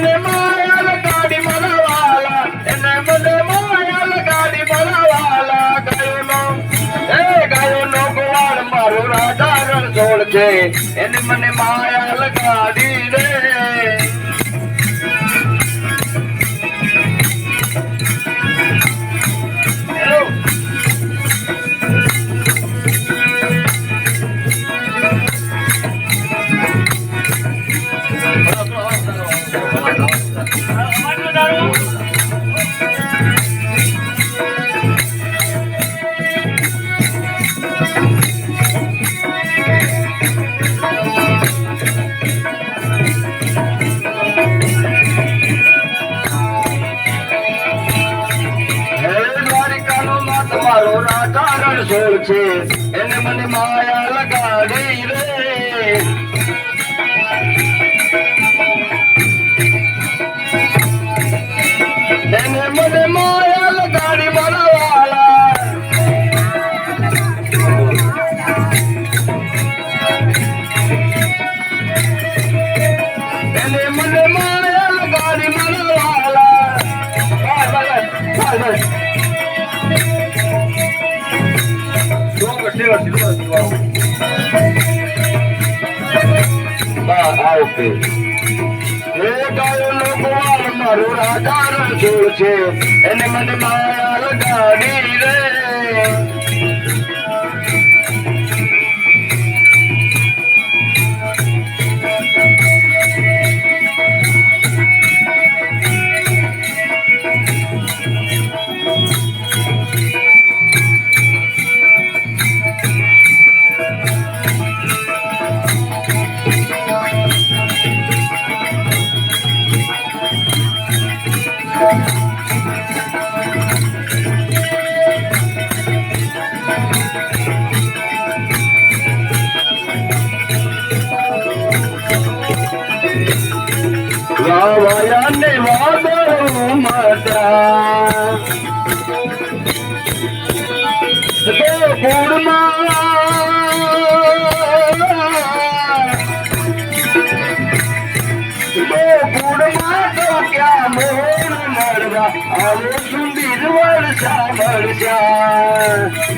મને માયા લગાડી મળવાલા એને મને માયા લગાડી મળવાલા ગાયો નો ગોવાળ મારો રાજા રણછોડ છે એને મને માયા લગાડી રે મારો રાજા રણછોડ છે એને મને માયા લગાડી રે એને મને માયા લગાડી મળવાલા એને મને માયા લગાડી મળવાલા મારું રાજા રણછોડ છે એને મને માયા લગાડી રે વાવાયાને વાદળો માતા ગોકુળમાં તો ક્યાં મોર મળવા આવો સુંદર વર્ષા મળશા